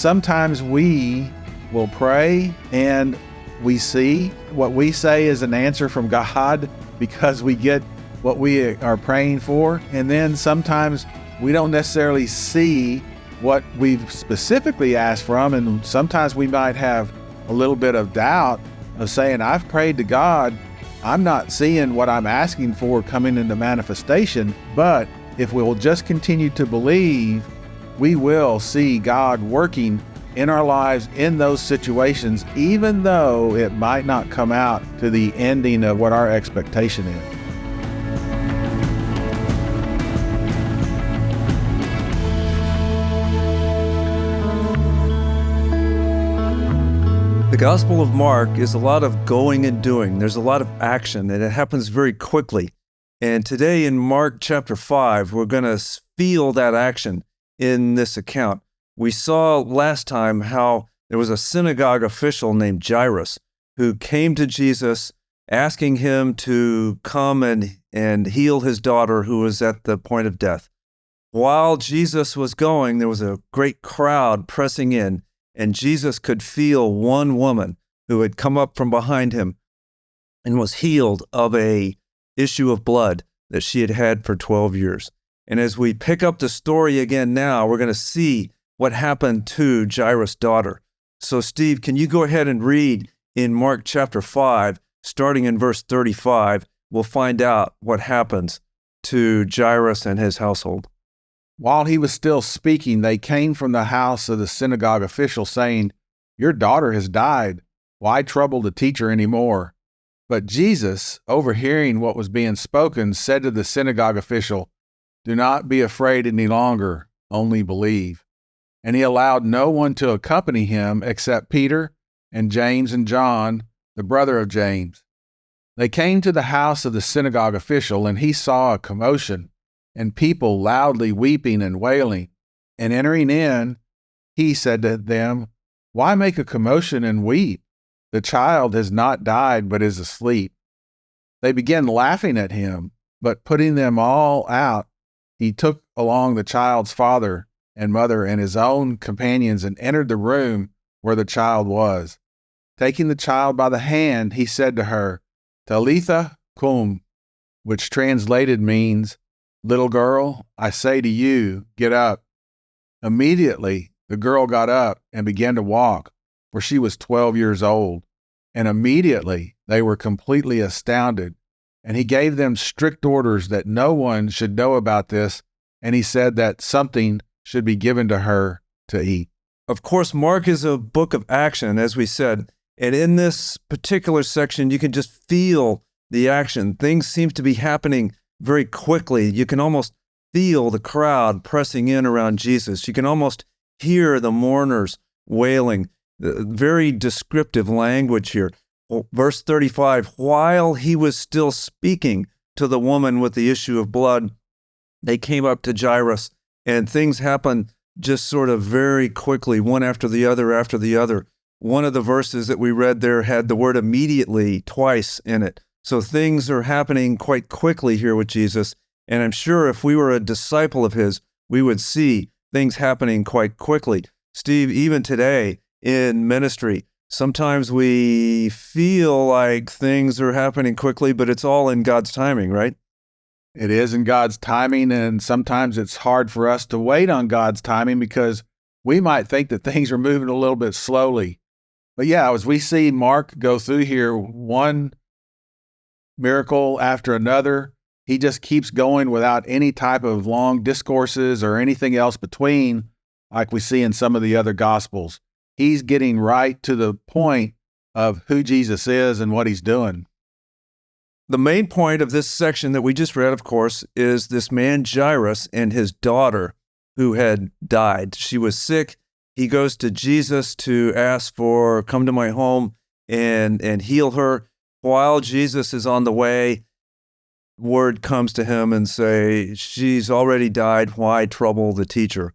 sometimes we will pray and we see what we say is an answer from God because we get what we are praying for. And then sometimes we don't necessarily see what we've specifically asked from. And sometimes we might have a little bit of doubt of saying, I've prayed to God, I'm not seeing what I'm asking for coming into manifestation. But if we'll just continue to believe, we will see God working in our lives in those situations, even though it might not come out to the ending of what our expectation is. The Gospel of Mark is a lot of going and doing. There's a lot of action, and it happens very quickly. And today in Mark chapter 5, we're going to feel that action in this account. We saw last time how there was a synagogue official named Jairus who came to Jesus asking him to come and heal his daughter who was at the point of death. While Jesus was going, there was a great crowd pressing in, and Jesus could feel one woman who had come up from behind him and was healed of a issue of blood that she had had for 12 years. And as we pick up the story again now, we're going to see what happened to Jairus' daughter. So Steve, can you go ahead and read in Mark chapter 5, starting in verse 35, we'll find out what happens to Jairus and his household. While he was still speaking, they came from the house of the synagogue official, saying, "Your daughter has died. Why trouble the teacher anymore?" But Jesus, overhearing what was being spoken, said to the synagogue official, "Do not be afraid any longer, only believe." And he allowed no one to accompany him except Peter and James and John, the brother of James. They came to the house of the synagogue official, and he saw a commotion and people loudly weeping and wailing. And entering in, he said to them, "Why make a commotion and weep? The child has not died, but is asleep." They began laughing at him, but putting them all out, he took along the child's father and mother and his own companions and entered the room where the child was. Taking the child by the hand, he said to her, "Talitha cum," which translated means, "Little girl, I say to you, get up." Immediately, the girl got up and began to walk, for she was 12 years old. And immediately, they were completely astounded. And he gave them strict orders that no one should know about this, and he said that something should be given to her to eat. Of course, Mark is a book of action, as we said. And in this particular section, you can just feel the action. Things seem to be happening very quickly. You can almost feel the crowd pressing in around Jesus. You can almost hear the mourners wailing. Very descriptive language here. Verse 35, while he was still speaking to the woman with the issue of blood, they came up to Jairus, and things happened just sort of very quickly, one after the other after the other. One of the verses that we read there had the word immediately twice in it. So things are happening quite quickly here with Jesus. And I'm sure if we were a disciple of his, we would see things happening quite quickly. Steve, even today in ministry, sometimes we feel like things are happening quickly, but it's all in God's timing, right? It is in God's timing, and sometimes it's hard for us to wait on God's timing because we might think that things are moving a little bit slowly. But yeah, as we see Mark go through here, one miracle after another, he just keeps going without any type of long discourses or anything else between, like we see in some of the other Gospels. He's getting right to the point of who Jesus is and what he's doing. The main point of this section that we just read, of course, is this man Jairus and his daughter who had died. She was sick. He goes to Jesus to ask for, come to my home and heal her. While Jesus is on the way, word comes to him and say, she's already died. Why trouble the teacher?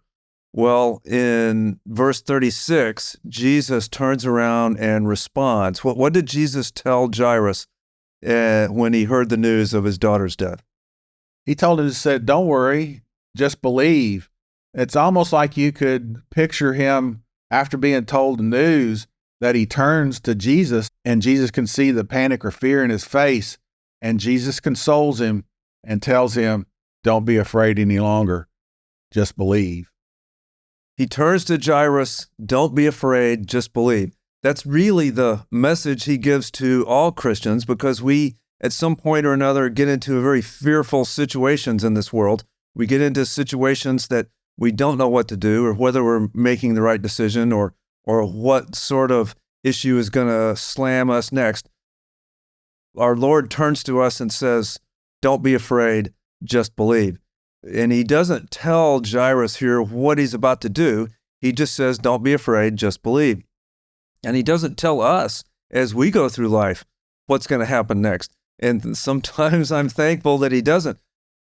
Well, in verse 36, Jesus turns around and responds. What did Jesus tell Jairus when he heard the news of his daughter's death? He told him, said, "Don't worry, just believe." It's almost like you could picture him after being told the news, that he turns to Jesus, and Jesus can see the panic or fear in his face, and Jesus consoles him and tells him, don't be afraid any longer, just believe. He turns to Jairus, don't be afraid, just believe. That's really the message he gives to all Christians, because we, at some point or another, get into very fearful situations in this world. We get into situations that we don't know what to do, or whether we're making the right decision, or what sort of issue is going to slam us next. Our Lord turns to us and says, don't be afraid, just believe. And he doesn't tell Jairus here what he's about to do. He just says, don't be afraid, just believe. And he doesn't tell us as we go through life what's going to happen next. And sometimes I'm thankful that he doesn't.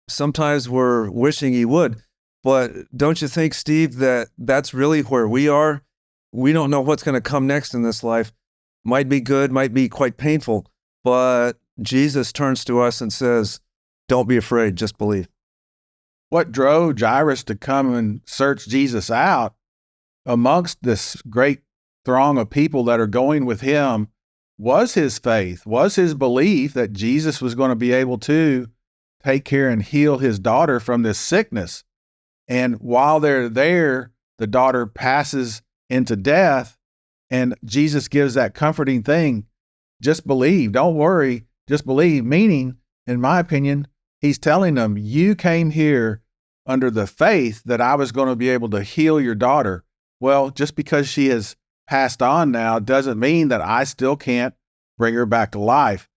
Sometimes we're wishing he would. But don't you think, Steve, that that's really where we are? We don't know what's going to come next in this life. Might be good, might be quite painful. But Jesus turns to us and says, don't be afraid, just believe. What drove Jairus to come and search Jesus out amongst this great throng of people that are going with him was his faith, was his belief that Jesus was going to be able to take care and heal his daughter from this sickness. And while they're there, the daughter passes into death, and Jesus gives that comforting thing, just believe, don't worry, just believe, meaning, in my opinion, he's telling them, you came here under the faith that I was going to be able to heal your daughter. Well, just because she has passed on now doesn't mean that I still can't bring her back to life.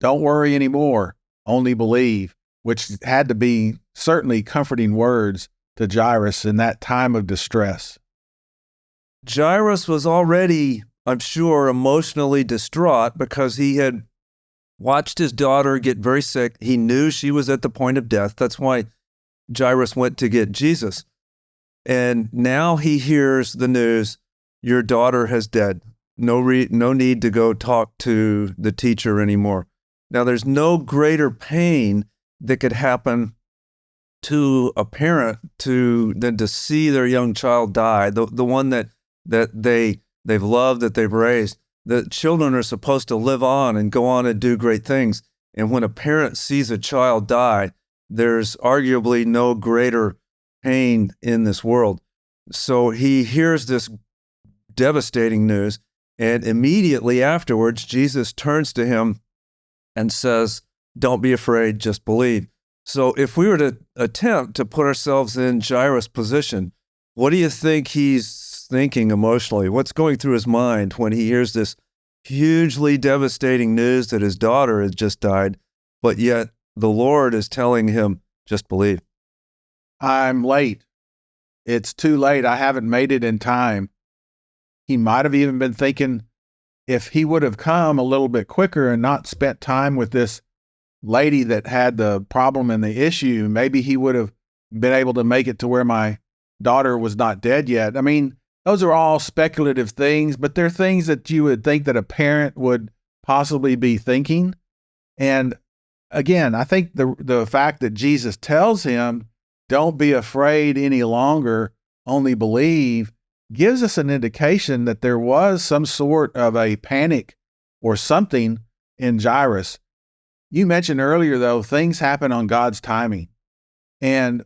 Don't worry anymore, only believe, which had to be certainly comforting words to Jairus in that time of distress. Jairus was already, I'm sure, emotionally distraught because he had watched his daughter get very sick. He knew she was at the point of death. That's why Jairus went to get Jesus. And now he hears the news, your daughter has died. No need to go talk to the teacher anymore. Now, there's no greater pain that could happen to a parent than to see their young child die, the one that they've loved, that they've raised. The children are supposed to live on and go on and do great things. And when a parent sees a child die, there's arguably no greater pain in this world. So he hears this devastating news, and immediately afterwards, Jesus turns to him and says, don't be afraid, just believe. So if we were to attempt to put ourselves in Jairus' position, what do you think he's thinking emotionally? What's going through his mind when he hears this hugely devastating news that his daughter has just died, but yet the Lord is telling him, just believe? I'm late. It's too late. I haven't made it in time. He might have even been thinking, if he would have come a little bit quicker and not spent time with this lady that had the problem and the issue, maybe he would have been able to make it to where my daughter was not dead yet. I mean, those are all speculative things, but they're things that you would think that a parent would possibly be thinking. And again, I think the fact that Jesus tells him, don't be afraid any longer, only believe, gives us an indication that there was some sort of a panic or something in Jairus. You mentioned earlier, though, things happen on God's timing. And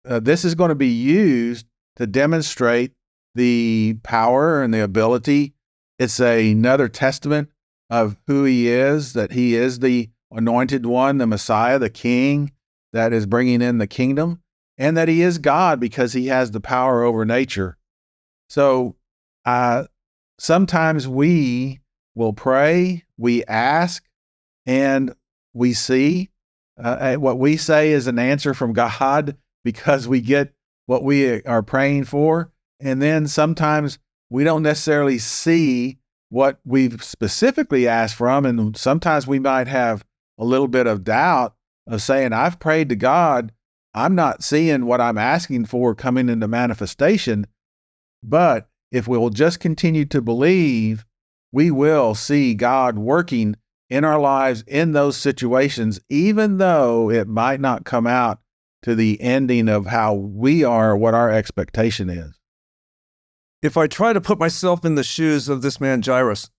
this is going to be used to demonstrate the power and the ability. It's another testament of who he is, that he is the anointed one, the Messiah, the King that is bringing in the kingdom, and that he is God because he has the power over nature. So sometimes we will pray, we ask, and we see what we say is an answer from God because we get what we are praying for. And then sometimes we don't necessarily see what we've specifically asked from. And sometimes we might have a little bit of doubt of saying, I've prayed to God, I'm not seeing what I'm asking for coming into manifestation. But if we'll just continue to believe, we will see God working in our lives in those situations, even though it might not come out to the ending of how we are, what our expectation is. if I try to put myself in the shoes of this man Jairus,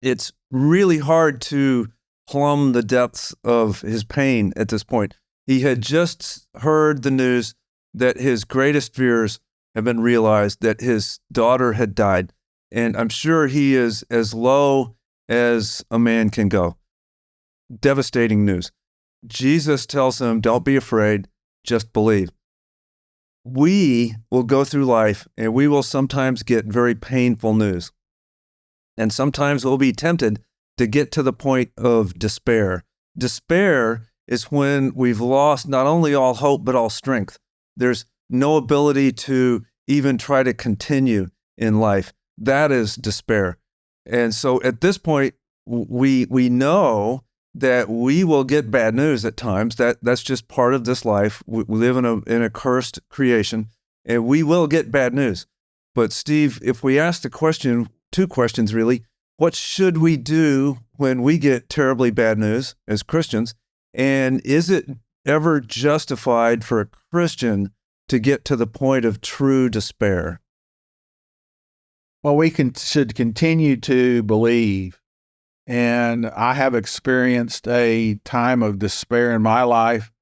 it's really hard to plumb the depths of his pain at this point. He had just heard the news that his greatest fears have been realized, that his daughter had died. And I'm sure he is as low as a man can go. Devastating news. Jesus tells him, don't be afraid, just believe. We will go through life and we will sometimes get very painful news. And sometimes we'll be tempted to get to the point of despair. Despair is when we've lost not only all hope, but all strength. There's no ability to even try to continue in life. That is despair. And so at this point, we know that we will get bad news at times. That's just part of this life. We live in a cursed creation, and we will get bad news. But Steve, if we ask the question, two questions really, what should we do when we get terribly bad news as Christians? And is it ever justified for a Christian to get to the point of true despair? Well, we should continue to believe. And I have experienced a time of despair in my life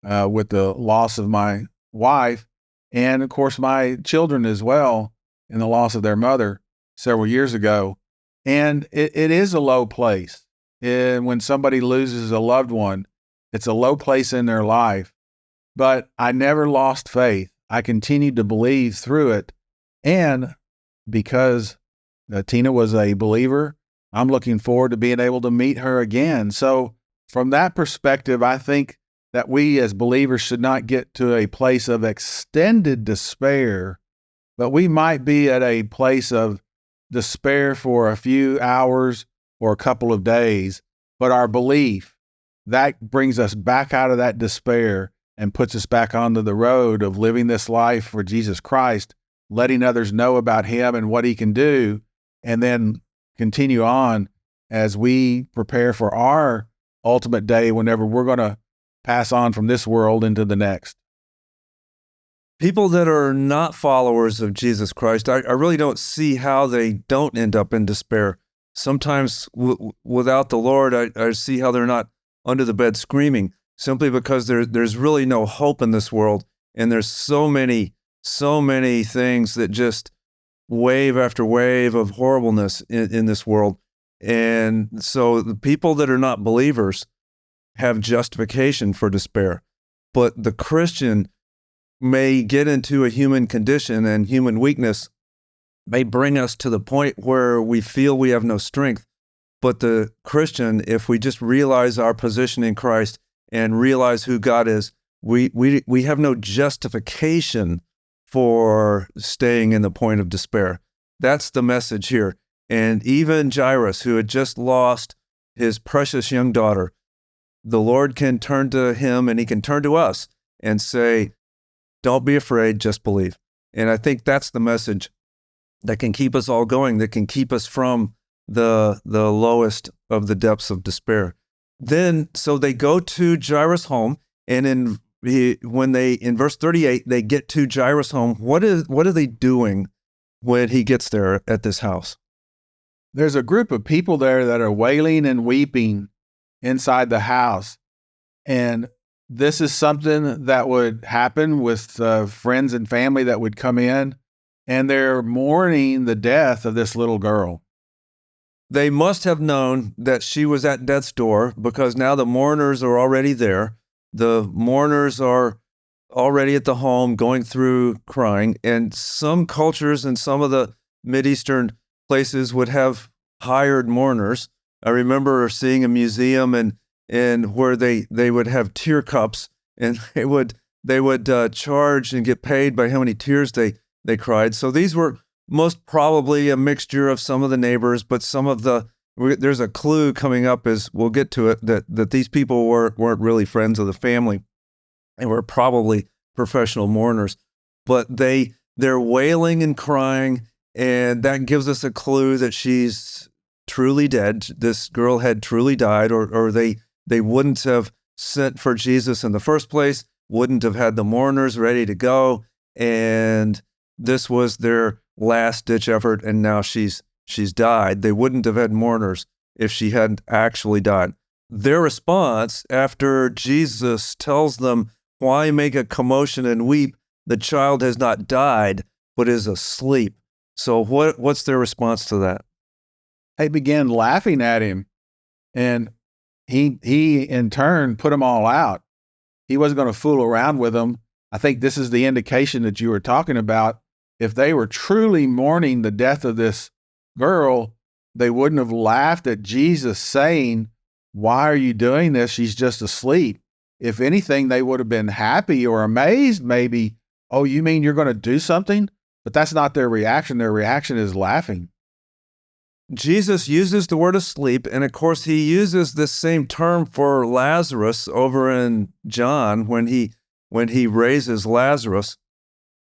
with the loss of my wife, and of course my children as well, in the loss of their mother several years ago. And it is a low place. And when somebody loses a loved one, it's a low place in their life. But I never lost faith. I continued to believe through it. And because Tina was a believer, I'm looking forward to being able to meet her again. So from that perspective, I think that we as believers should not get to a place of extended despair, but we might be at a place of despair for a few hours or a couple of days. But our belief, that brings us back out of that despair and puts us back onto the road of living this life for Jesus Christ, letting others know about him and what he can do, and then continue on as we prepare for our ultimate day whenever we're going to pass on from this world into the next. People that are not followers of Jesus Christ, I really don't see how they don't end up in despair. Sometimes without the Lord, I see how they're not under the bed screaming, simply because there's really no hope in this world. And there's so many things that just wave after wave of horribleness in this world. And so the people that are not believers have justification for despair. But the Christian may get into a human condition, and human weakness may bring us to the point where we feel we have no strength. But the Christian, if we just realize our position in Christ and realize who God is, we have no justification for staying in the point of despair. That's the message here. And even Jairus, who had just lost his precious young daughter, the Lord can turn to him and he can turn to us and say, don't be afraid, just believe. And I think that's the message that can keep us all going, that can keep us from the lowest of the depths of despair. Then, so they go to Jairus' home, and in verse 38, they get to Jairus' home. What are they doing when he gets there at this house? There's a group of people there that are wailing and weeping inside the house. And this is something that would happen with friends and family that would come in, and they're mourning the death of this little girl. They must have known that she was at death's door, because now the mourners are already there. The mourners are already at the home going through crying. And some cultures and some of the Mideastern places would have hired mourners. I remember seeing a museum and where they would have tear cups, and they would charge and get paid by how many tears they cried. So these were most probably a mixture of some of the neighbors, but there's a clue coming up, as we'll get to it, that these people weren't really friends of the family and were probably professional mourners. But they're wailing and crying, and that gives us a clue that she's truly dead. This girl had truly died, or they wouldn't have sent for Jesus in the first place, wouldn't have had the mourners ready to go, and this was their last-ditch effort, and now she's died. They wouldn't have had mourners if she hadn't actually died. Their response after Jesus tells them, "Why make a commotion and weep? The child has not died, but is asleep." So what's their response to that? They began laughing at him, and he in turn put them all out. He wasn't going to fool around with them. I think this is the indication that you were talking about. If they were truly mourning the death of this girl, they wouldn't have laughed at Jesus saying, "Why are you doing this? She's just asleep." If anything, they would have been happy or amazed maybe. "Oh, you mean you're going to do something?" But that's not their reaction. Their reaction is laughing. Jesus uses the word asleep, and of course he uses this same term for Lazarus over in John when he raises Lazarus.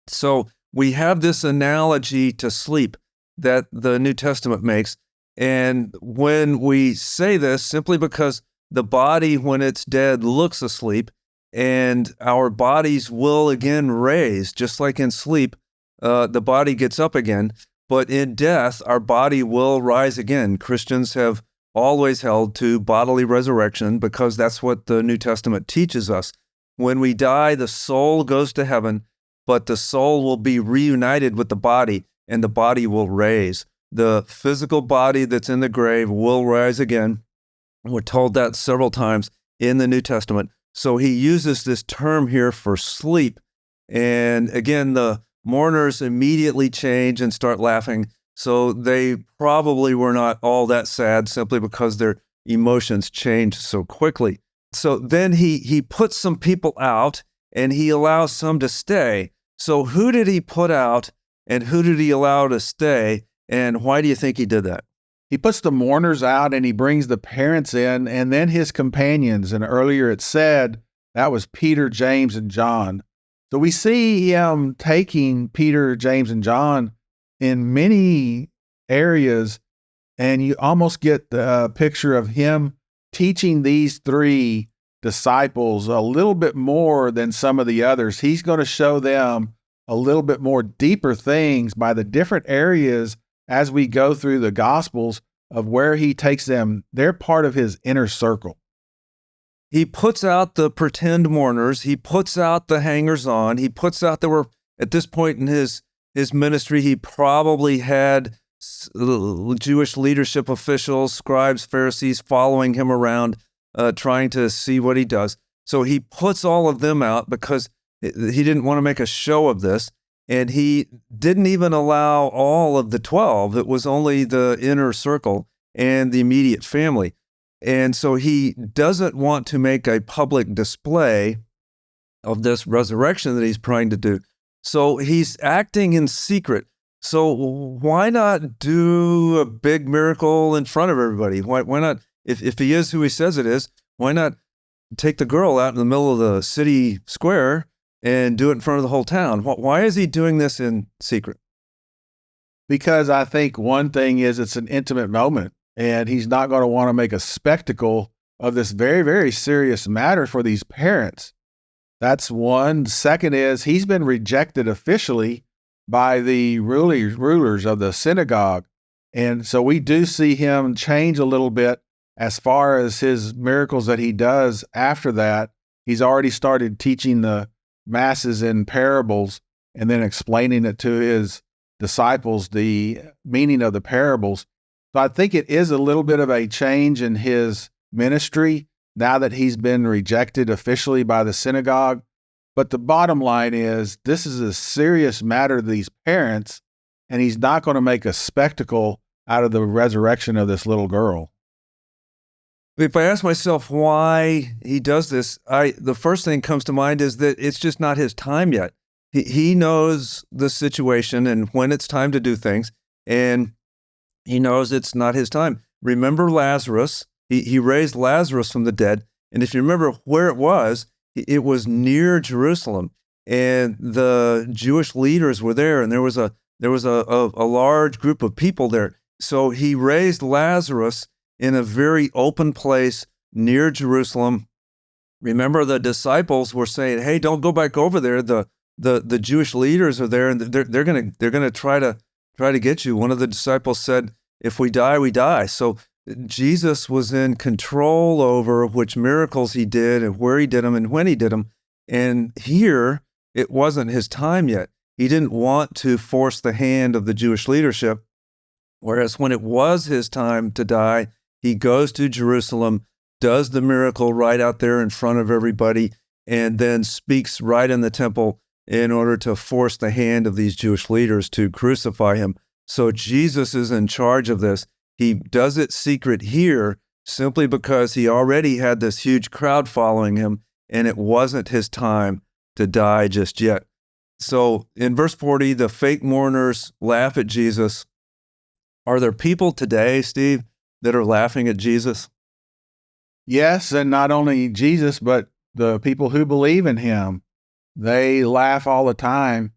So we have this analogy to sleep that the New Testament makes. And when we say this, simply because the body, when it's dead, looks asleep, and our bodies will again raise, just like in sleep, the body gets up again. But in death, our body will rise again. Christians have always held to bodily resurrection because that's what the New Testament teaches us. When we die, the soul goes to heaven, but the soul will be reunited with the body, and the body will raise. The physical body that's in the grave will rise again. We're told that several times in the New Testament. So he uses this term here for sleep. And again, the mourners immediately change and start laughing. So they probably were not all that sad simply because their emotions changed so quickly. So then he puts some people out and he allows some to stay. So who did he put out and who did he allow to stay? And why do you think he did that? He puts the mourners out and he brings the parents in and then his companions. And earlier it said that was Peter, James, and John. So we see him taking Peter, James, and John in many areas, and you almost get the picture of him teaching these three disciples a little bit more than some of the others. He's going to show them a little bit more deeper things by the different areas as we go through the Gospels of where he takes them. They're part of his inner circle. He puts out the pretend mourners. He puts out the hangers-on. He puts out, there were, at this point in his ministry, he probably had Jewish leadership officials, scribes, Pharisees following him around, trying to see what he does. So he puts all of them out because he didn't want to make a show of this. And he didn't even allow all of the 12. It was only the inner circle and the immediate family. And so he doesn't want to make a public display of this resurrection that he's trying to do. So he's acting in secret. So why not do a big miracle in front of everybody? Why not, if he is who he says it is, why not take the girl out in the middle of the city square and do it in front of the whole town? Why is he doing this in secret? Because I think one thing is it's an intimate moment. And he's not going to want to make a spectacle of this very, very serious matter for these parents. That's one. Second is he's been rejected officially by the rulers of the synagogue. And so we do see him change a little bit as far as his miracles that he does after that. He's already started teaching the masses in parables and then explaining it to his disciples, the meaning of the parables. So I think it is a little bit of a change in his ministry now that he's been rejected officially by the synagogue. But the bottom line is this is a serious matter to these parents, and he's not going to make a spectacle out of the resurrection of this little girl. If I ask myself why he does this, the first thing that comes to mind is that it's just not his time yet. He knows the situation and when it's time to do things, and he knows it's not his time. Remember Lazarus? He raised Lazarus from the dead. And if you remember where it was near Jerusalem. And the Jewish leaders were there, and there was a large group of people there. So he raised Lazarus in a very open place near Jerusalem. Remember, the disciples were saying, "Hey, don't go back over there. The Jewish leaders are there, and they're gonna try to try to get you. One of the disciples said, if we die, we die. So Jesus was in control over which miracles he did and where he did them and when he did them. And here, it wasn't his time yet. He didn't want to force the hand of the Jewish leadership. Whereas when it was his time to die, he goes to Jerusalem, does the miracle right out there in front of everybody, and then speaks right in the temple in order to force the hand of these Jewish leaders to crucify him. So Jesus is in charge of this. He does it secret here simply because he already had this huge crowd following him, and it wasn't his time to die just yet. So in verse 40, the fake mourners laugh at Jesus. Are there people today, Steve, that are laughing at Jesus? Yes, and not only Jesus, but the people who believe in him. They laugh all the time,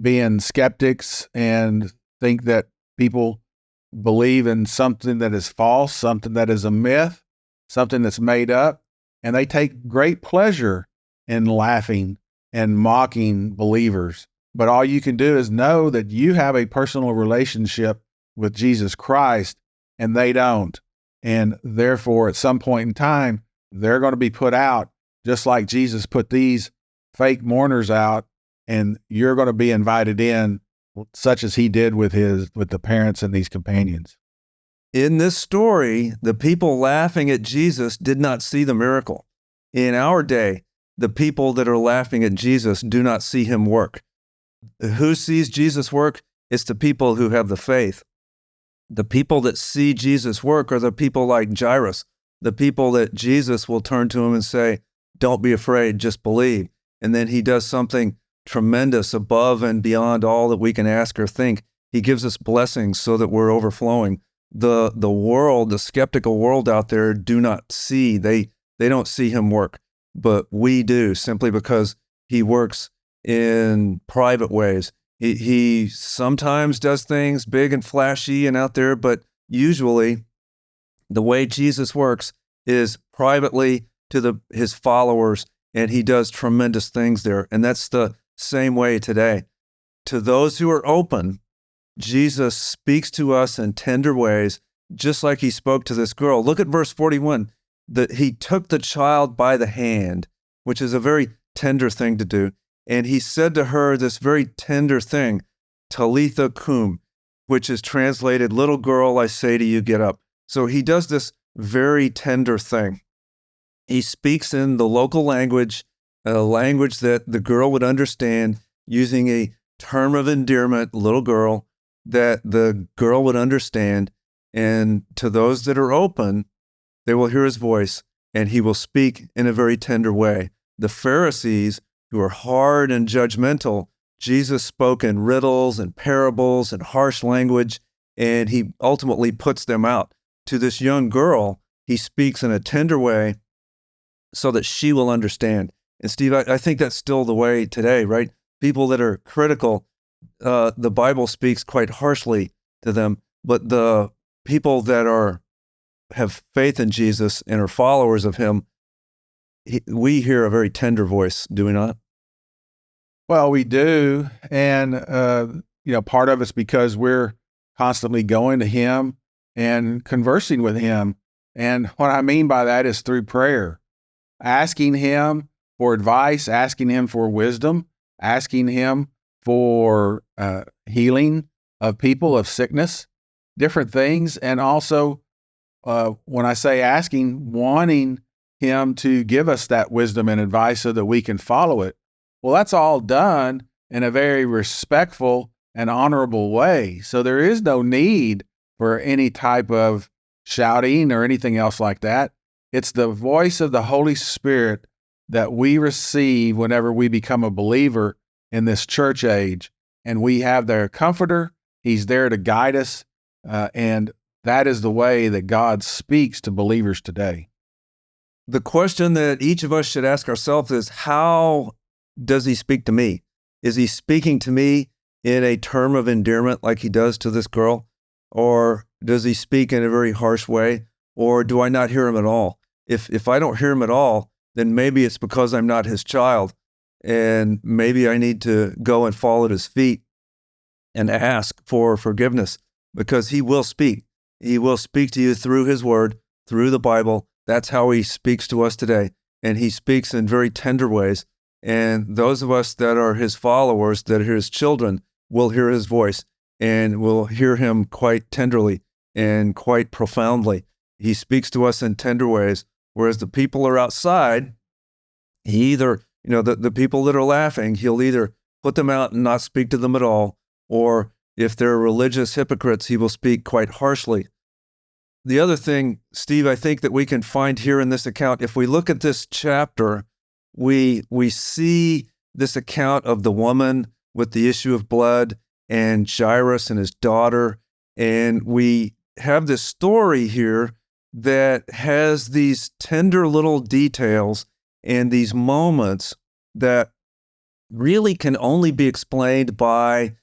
being skeptics and think that people believe in something that is false, something that is a myth, something that's made up, and they take great pleasure in laughing and mocking believers. But all you can do is know that you have a personal relationship with Jesus Christ, and they don't. And therefore, at some point in time, they're going to be put out, just like Jesus put these fake mourners out, and you're going to be invited in, such as he did with the parents and these companions. In this story, the people laughing at Jesus did not see the miracle. In our day, the people that are laughing at Jesus do not see him work. Who sees Jesus work? It's the people who have the faith. The people that see Jesus work are the people like Jairus, the people that Jesus will turn to him and say, don't be afraid, just believe. And then he does something tremendous above and beyond all that we can ask or think. He gives us blessings so that we're overflowing. The world, the skeptical world out there do not see. They don't see him work, but we do, simply because he works in private ways. He sometimes does things big and flashy and out there, but usually the way Jesus works is privately to his followers, and he does tremendous things there. And that's the same way today. To those who are open, Jesus speaks to us in tender ways, just like he spoke to this girl. Look at verse 41, that he took the child by the hand, which is a very tender thing to do. And he said to her this very tender thing, Talitha cum, which is translated, little girl, I say to you, get up. So he does this very tender thing. He speaks in the local language, a language that the girl would understand, using a term of endearment, little girl, that the girl would understand. And to those that are open, they will hear his voice, and he will speak in a very tender way. The Pharisees, who are hard and judgmental, Jesus spoke in riddles and parables and harsh language, and he ultimately puts them out. To this young girl, he speaks in a tender way so that she will understand. And Steve, I think that's still the way today, right? People that are critical, the Bible speaks quite harshly to them, but the people that have faith in Jesus and are followers of him, we hear a very tender voice, do we not? Well, we do. And, part of it's because we're constantly going to him and conversing with him. And what I mean by that is through prayer, asking him for advice, asking him for wisdom, asking him for healing of people, of sickness, different things. And also, when I say asking, wanting him to give us that wisdom and advice so that we can follow it. Well, that's all done in a very respectful and honorable way. So there is no need for any type of shouting or anything else like that. It's the voice of the Holy Spirit that we receive whenever we become a believer in this church age. And we have their comforter. He's there to guide us. And that is the way that God speaks to believers today. The question that each of us should ask ourselves is, how does he speak to me? Is he speaking to me in a term of endearment like he does to this girl? Or does he speak in a very harsh way? Or do I not hear him at all? If I don't hear him at all, then maybe it's because I'm not his child, and maybe I need to go and fall at his feet and ask for forgiveness, because he will speak. He will speak to you through his word, through the Bible. That's how he speaks to us today. And he speaks in very tender ways. And those of us that are his followers, that are his children, will hear his voice and will hear him quite tenderly and quite profoundly. He speaks to us in tender ways, whereas the people are outside, he either, the people that are laughing, he'll either put them out and not speak to them at all, or if they're religious hypocrites, he will speak quite harshly. The other thing, Steve, I think that we can find here in this account, if we look at this chapter, we see this account of the woman with the issue of blood and Jairus and his daughter, and we have this story here that has these tender little details and these moments that really can only be explained by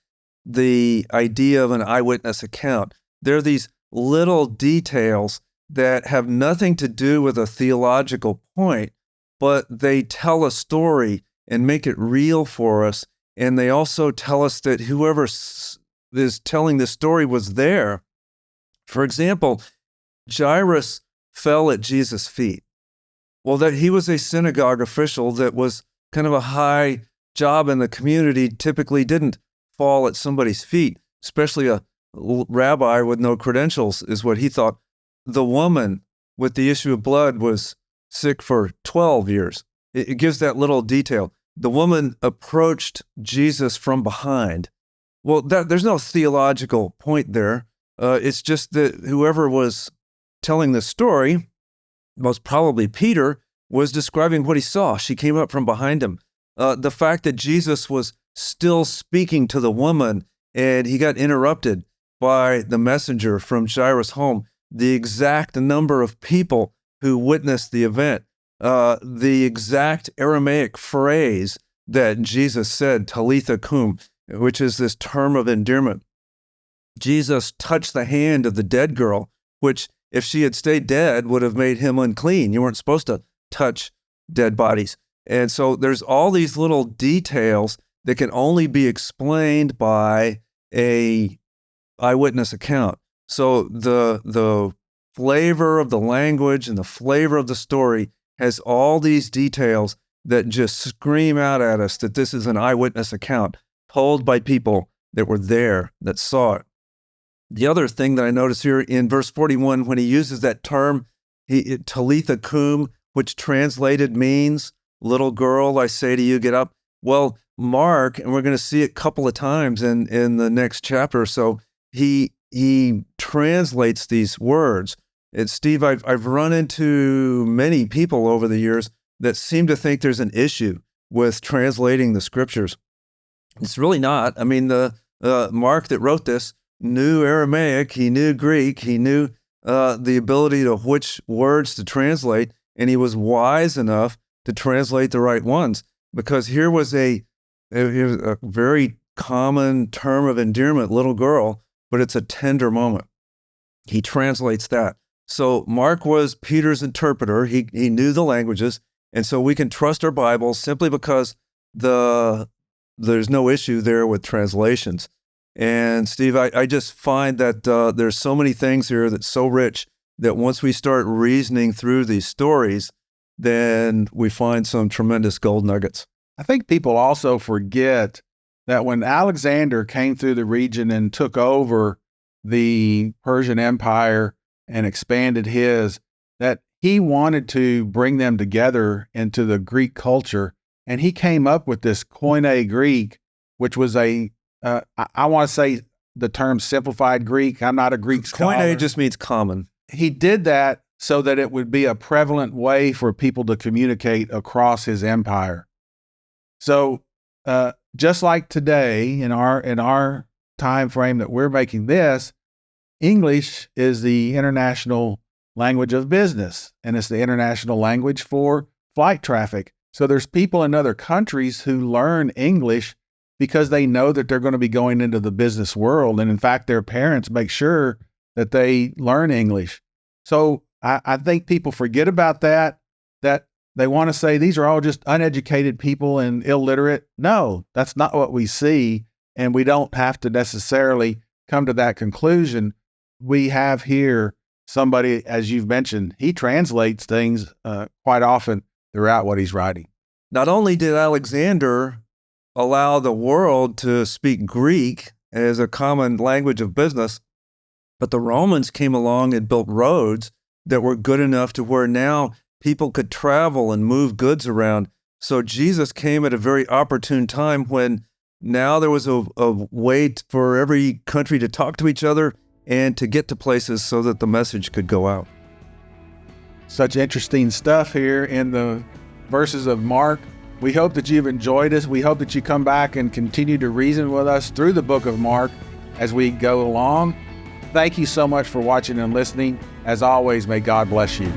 the idea of an eyewitness account. There are these little details that have nothing to do with a theological point, but they tell a story and make it real for us. And they also tell us that whoever is telling the story was there. For example, Jairus fell at Jesus' feet. Well, that he was a synagogue official that was kind of a high job in the community, typically didn't fall at somebody's feet, especially a rabbi with no credentials, is what he thought. The woman with the issue of blood was sick for 12 years. It gives that little detail. The woman approached Jesus from behind. Well, there's no theological point there. It's just that whoever was telling the story, most probably Peter, was describing what he saw. She came up from behind him. The fact that Jesus was still speaking to the woman and he got interrupted by the messenger from Jairus' home, the exact number of people who witnessed the event, the exact Aramaic phrase that Jesus said, Talitha cum, which is this term of endearment. Jesus touched the hand of the dead girl, which if she had stayed dead would have made him unclean. You weren't supposed to touch dead bodies. And so there's all these little details that can only be explained by a eyewitness account. So the flavor of the language and the flavor of the story has all these details that just scream out at us that this is an eyewitness account told by people that were there, that saw it. The other thing that I notice here in verse 41, when he uses that term, Talitha cum, which translated means, little girl, I say to you, get up. Well, Mark, and we're going to see it a couple of times in the next chapter or so, he translates these words. And Steve, I've run into many people over the years that seem to think there's an issue with translating the scriptures. It's really not. I mean, the Mark that wrote this knew Aramaic, he knew Greek, he knew the ability to which words to translate, and he was wise enough to translate the right ones, because here was a very common term of endearment, little girl, but it's a tender moment. He translates that. So Mark was Peter's interpreter. He knew the languages, and so we can trust our Bibles simply because there's no issue there with translations. And Steve, I just find that there's so many things here that's so rich that once we start reasoning through these stories, then we find some tremendous gold nuggets. I think people also forget that when Alexander came through the region and took over the Persian Empire and expanded his, that he wanted to bring them together into the Greek culture. And he came up with this Koine Greek, which was I want to say the term simplified Greek. I'm not a Greek scholar. Koine just means common. He did that so that it would be a prevalent way for people to communicate across his empire. So just like today in our time frame that we're making this, English is the international language of business, and it's the international language for flight traffic. So there's people in other countries who learn English because they know that they're going to be going into the business world. And in fact, their parents make sure that they learn English. So I think people forget about that they want to say these are all just uneducated people and illiterate. No, that's not what we see. And we don't have to necessarily come to that conclusion. We have here somebody, as you've mentioned, he translates things quite often throughout what he's writing. Not only did Alexander allow the world to speak Greek as a common language of business, but the Romans came along and built roads that were good enough to where now people could travel and move goods around. So Jesus came at a very opportune time when now there was a way for every country to talk to each other and to get to places so that the message could go out. Such interesting stuff here in the verses of Mark. We hope that you've enjoyed us. We hope that you come back and continue to reason with us through the book of Mark as we go along. Thank you so much for watching and listening. As always, may God bless you.